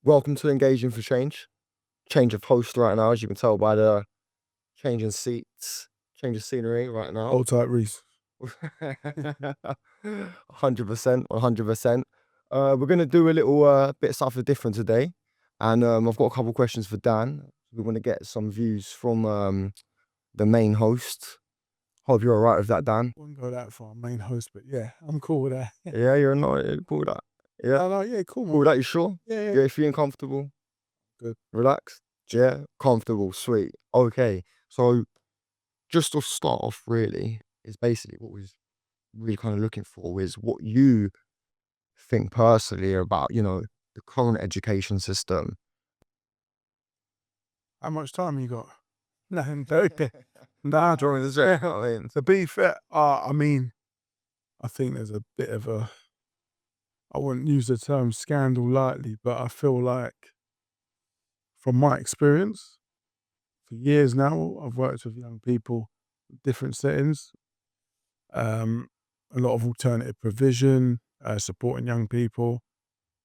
Welcome to Engaging for Change. Change of host right now, as you can tell by the change in seats, change of scenery right now. Hold tight, Reese. 100%, 100%. We're gonna do a little bit of something different today, and I've got a couple questions for Dan. We want to get some views from the main host. Hope you're all right with that, Dan. Wouldn't go that far, main host, but yeah, I'm cool with that. Yeah, you're not cool with that. Yeah, No, yeah, cool, man. cool with that. You sure? Yeah. Yeah, feeling comfortable. Good. Relaxed. Yeah, comfortable, sweet. Okay, so just to start off, really, is basically what we're really kind of looking for is what you think personally about, the current education system. How much time you got? No, I'm joking. Nah, During this, I mean, to be fair, I think there's a bit of a, I wouldn't use the term scandal lightly, but I feel like from my experience, for years now, I've worked with young people, different settings, a lot of alternative provision, supporting young people.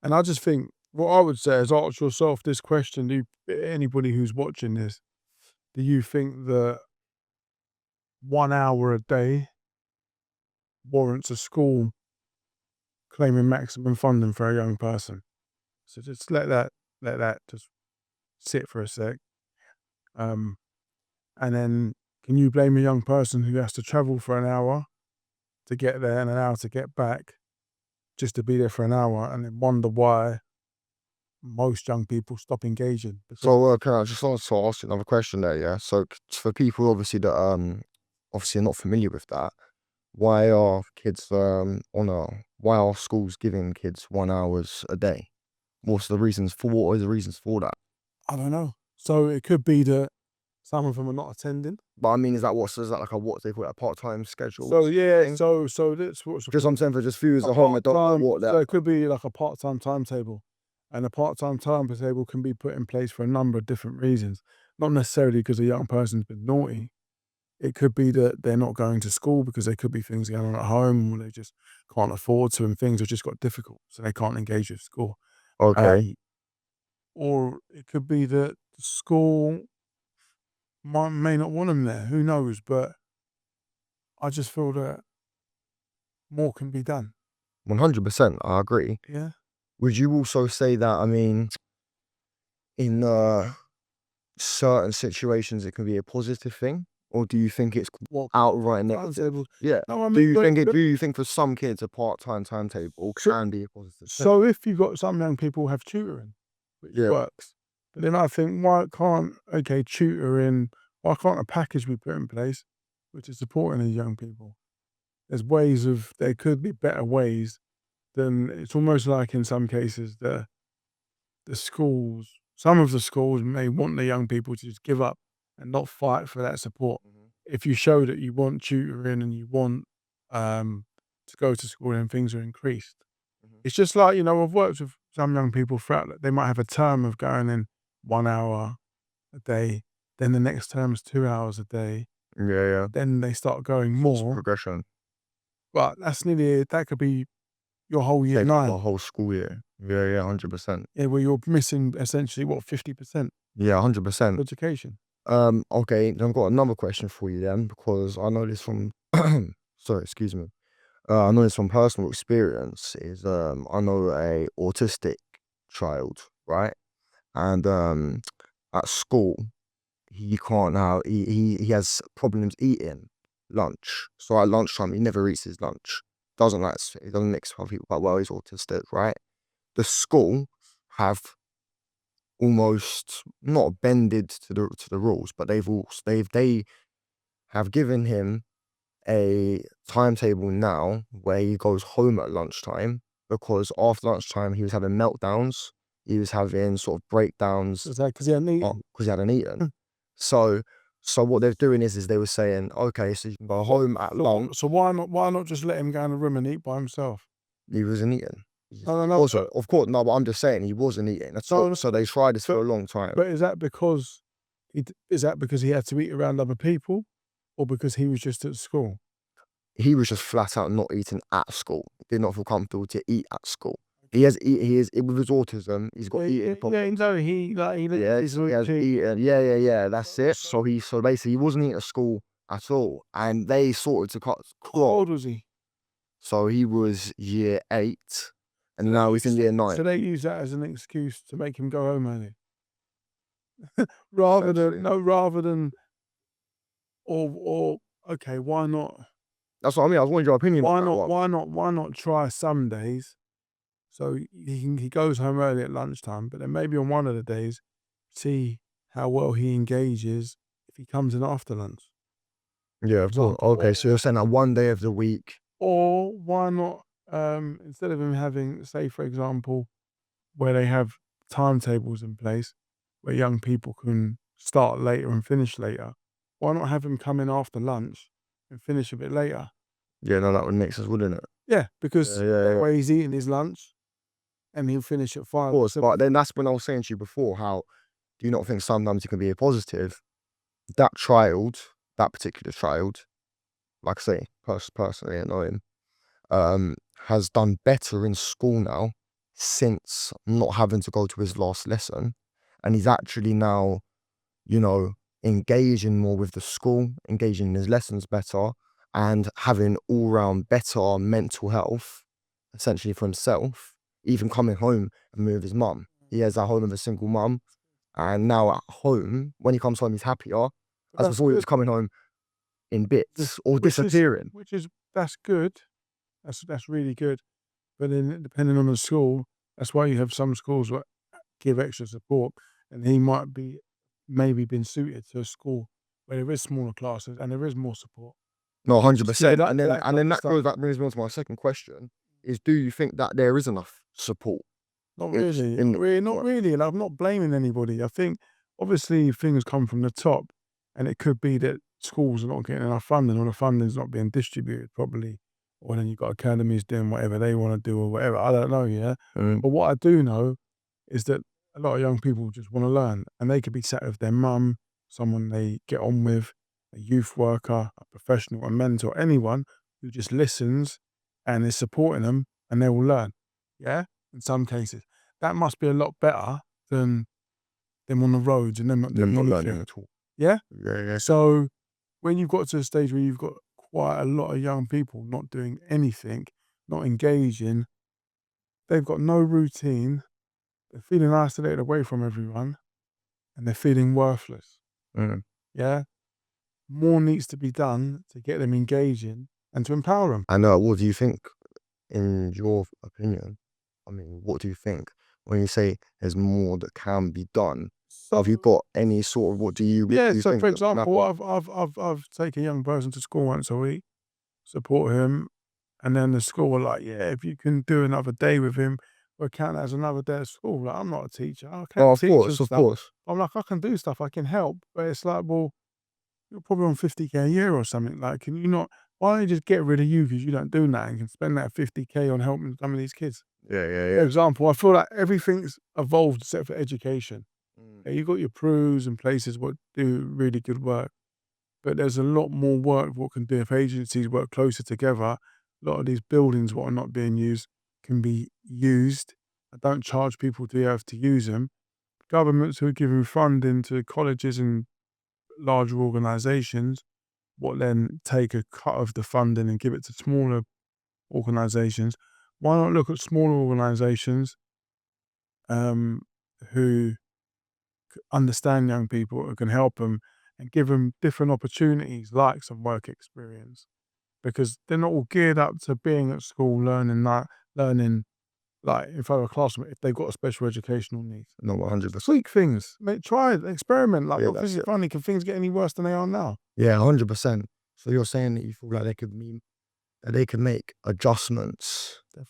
And I just think what I would say is ask yourself this question. Anybody who's watching this, do you think that 1 hour a day warrants a school claiming maximum funding for a young person? So just let that just sit for a sec. And then can you blame a young person who has to travel for an hour to get there and an hour to get back just to be there for an hour and then wonder why most young people stop engaging? So can I just also ask you another question there? Yeah. So for people obviously that obviously are not familiar with that, why are kids why are schools giving kids 1 hours a day? What are the reasons for that? I don't know. So it could be that some of them are not attending. But I mean, is that like a what they call it, a part-time schedule? So yeah, thing? so that's what's Just I'm saying for just viewers at home, I don't know what so that. it could be like a part-time timetable. And a part-time timetable can be put in place for a number of different reasons. Not necessarily because a young person's been naughty. It could be that they're not going to school because there could be things going on at home or they just can't afford to and things have just got difficult, so they can't engage with school. Okay. Or it could be that the school may not want them there. Who knows? But I just feel that more can be done. 100%, I agree. Yeah. Would you also say that, I mean, in certain situations, it can be a positive thing? Or do you think it's Well, outright negative? timetable. Yeah. No, I Do mean, you think do you think for some kids a part-time timetable So- can be a positive thing? So if you've got some young people have tutoring, which Yeah. works, but then I think why can't tutoring? Why can't a package be put in place which is supporting these young people? There could be better ways than it's almost like in some cases some of the schools may want the young people to just give up and not fight for that support. Mhm. If you show that you want tutoring and you want to go to school and things are increased. Mhm. It's just like, I've worked with some young people throughout that they might have a term of going in 1 hour a day, then the next term is 2 hours a day, Yeah. then they start going It's more. progression. But that could be your whole year Take nine. the whole school year. Yeah, 100%. Yeah, where you're missing essentially 50% Yeah, 100%. education. Okay, then I've got another question for you then, because I know this from sorry, excuse me. I know this from personal experience. I know a autistic child, right? And at school, he can't now. He has problems eating lunch. So at lunchtime, he never eats his lunch. He doesn't mix with people quite well. He's autistic, right? The school have almost not bended to the rules, but they have given him a timetable now where he goes home at lunchtime, because after lunchtime he was having meltdowns. He was having sort of breakdowns Is that because he hadn't eaten? because he hadn't eaten. So what they're doing is they were saying, okay, so you can go home at lunch. So why not just let him go in the room and eat by himself? He wasn't eating. No. Also, of course, no, but I'm just saying he wasn't eating at all. No, So they tried this for a long time. But is that because he had to eat around other people, or because he was just at school? He was just flat out not eating at school. Did not feel comfortable to eat at school. he is with his autism. He's got eating problems. no, he Yeah, his he has routine. eaten. Yeah. That's it. So basically he wasn't eating at school at all, and they sorted to cut How clock. old was he? So he was year 8, and now he's in year 9. So they use that as an excuse to make him go home early, rather than or okay, why not? That's what I mean. I was wondering your opinion on that one. Why not try some days so he goes home early at lunchtime, but then maybe on one of the days, see how well he engages if he comes in after lunch. Yeah, well, okay. So you're saying that one day of the week. Or why not, instead of him having, say, for example, where they have timetables in place where young people can start later and finish later, why not have him come in after lunch and finish a bit later? Yeah, no, that would make sense, wouldn't it? Yeah, because that Yeah. way he's eating his lunch and he'll finish at 5 Of or course, 7. but then that's when I was saying to you before, how do you not think sometimes it can be a positive? That child, that particular child, like I say, personally, I know him, has done better in school now since not having to go to his last lesson. And he's actually now, you know, engaging more with the school, engaging in his lessons better, and having all round better mental health, essentially for himself, even coming home and with his mum. He has a home with a single mum, and now at home, when he comes home, he's happier. As That's before, he was good. coming home in bits or Which is disappearing. that's good. That's really good. But then depending on the school, that's why you have some schools that give extra support, and he might be maybe been suited to a school where there is smaller classes and there is more support. No, Which is 100%. that And then that kind of stuff. that brings me on to my second question, is do you think that there is enough support? Not It's really, in not Right. really, and I'm not blaming anybody. I think obviously things come from the top, and it could be that schools are not getting enough funding, or the funding's not being distributed properly, or then you've got academies doing whatever they want to do or whatever. I don't know, yeah. Mm. But what I do know is that a lot of young people just want to learn, and they could be sat with their mum, someone they get on with, a youth worker, a professional, a mentor, anyone who just listens and is supporting them, and they will learn. Yeah, in some cases, that must be a lot better than them on the roads and them not Them doing not learning anything. at all. Yeah. Yeah. So when you've got to a stage where you've got quite a lot of young people not doing anything, not engaging, they've got no routine, they're feeling isolated away from everyone, and they're feeling worthless. Mm. Yeah. More needs to be done to get them engaging and to empower them. I know. What do you think, in your opinion? I mean, what do you think when you say there's more that can be done? Have you got any sort of what do you Yeah, do you so think for that can example, happen? I've taken a young person to school once a week, support him, and then the school were like, "Yeah, if you can do another day with him, we'll count that as another day at school." Like, I'm not a teacher, I Oh, can't of teach and course, of stuff. course. I'm like, I can do stuff, I can help, but it's like, well, you're probably on 50K a year or something. Like, can you not? Why don't you just get rid of you because you don't do that and can spend that 50K on helping some of these kids? For Yeah. example, I feel like everything's evolved except for education. Mm. Yeah, you've got your Prus and places what do really good work, but there's a lot more work what can do if agencies work closer together. A lot of these buildings what are not being used can be used. I don't charge people to be able to use them. Governments who are giving funding to colleges and larger organisations, what then take a cut of the funding and give it to smaller organisations. Why not look at smaller organisations who understand young people, who can help them and give them different opportunities like some work experience? Because they're not all geared up to being at school learning like in front of a classroom if they've got a special educational needs. No, 100%. Tweak things, try it, experiment. Like, Yeah, look, this that's is it. funny. Can things get any worse than they are now? Yeah, 100%. So you're saying that you feel like they could make adjustments Definitely.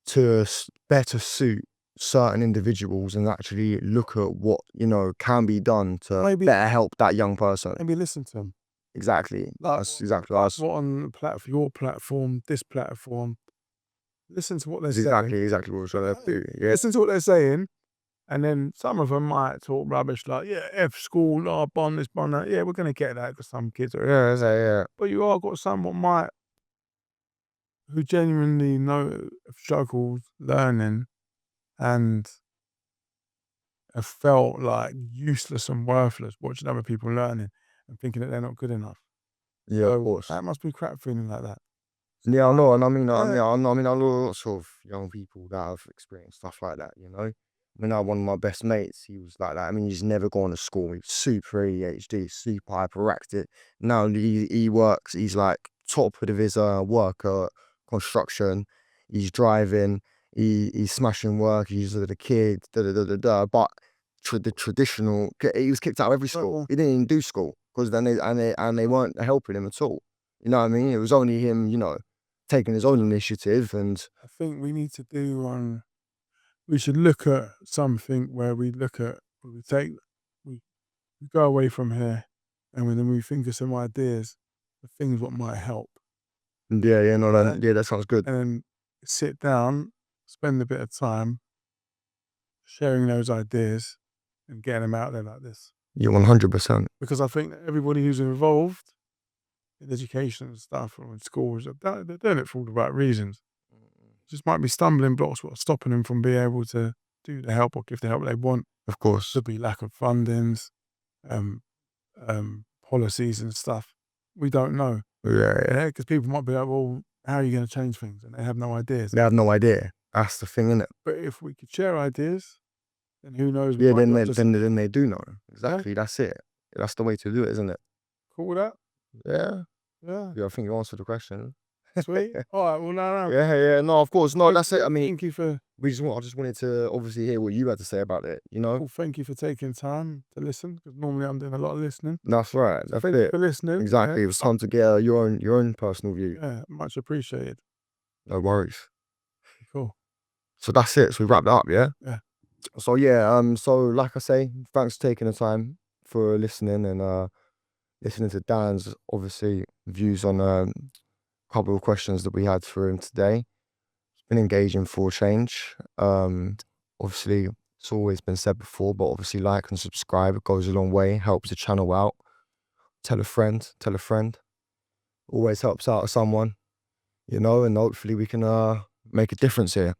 to better suit certain individuals and actually look at what, can be done to Maybe better help that young person. listen to them. Exactly. Like, That's exactly what I was. what on the your platform, this platform, listen to what they're That's saying. exactly what I was trying to do. Yeah. Listen to what they're saying, and then some of them might talk rubbish like, "Yeah, F school, bond this, bond that." Yeah, we're gonna get that because some kids are. Yeah. But you are got some what might who genuinely know have struggled learning and have felt like useless and worthless watching other people learning and thinking that they're not good enough. Yeah, of So course. that must be crap feeling like that. Yeah, I know, and I mean, Yeah. I know lots of young people that have experienced stuff like that. You know, I mean, one of my best mates, he was like that. I mean, he's never gone to school. He was super ADHD, super hyperactive. Now he works. He's like top of his work construction. He's driving. He's smashing work. He's the kid. Da da da da da. But the traditional, he was kicked out of every school. He didn't even do school because then they weren't helping him at all. You know what I mean? It was only him, you know, taking his own initiative and I think we need to do we should look at something where we go away from here and then we think of some ideas of things what might help. yeah, no, that sounds good. And then sit down, spend a bit of time sharing those ideas and getting them out there like this. Yeah, 100%. Because I think that everybody who's involved in education and stuff or in schools, they're doing it for all the right reasons. Just might be stumbling blocks what are stopping them from being able to do the help or give the help they want. Of course. Could be lack of fundings, policies and stuff. We don't know. Yeah. Because people might be like, well, how are you going to change things? And they have no ideas. They have no idea. That's the thing, isn't it? But if we could share ideas, then who knows? Yeah, then they do know. Exactly. Yeah. That's it. That's the way to do it, isn't it? Cool with that? Yeah. Yeah. Yeah, I think you answered the question. Sweet. All right. Well, no. Yeah. No, of course. No, that's it. I mean, Thank you for. I just wanted to obviously hear what you had to say about it. You know. Well, thank you for taking time to listen. Because normally I'm doing a lot of listening. That's right. So That's thank you it. for listening. Exactly. Yeah. It was time to get your own personal view. Yeah, much appreciated. No worries. Cool. So that's it. So we wrapped up, yeah? Yeah. So yeah, so like I say, thanks for taking the time for listening and listening to Dan's obviously views on a couple of questions that we had for him today. It's been engaging for a change. Obviously it's always been said before, but obviously like and subscribe, it goes a long way, helps the channel out. Tell a friend. Always helps out someone, you know, and hopefully we can make a difference here.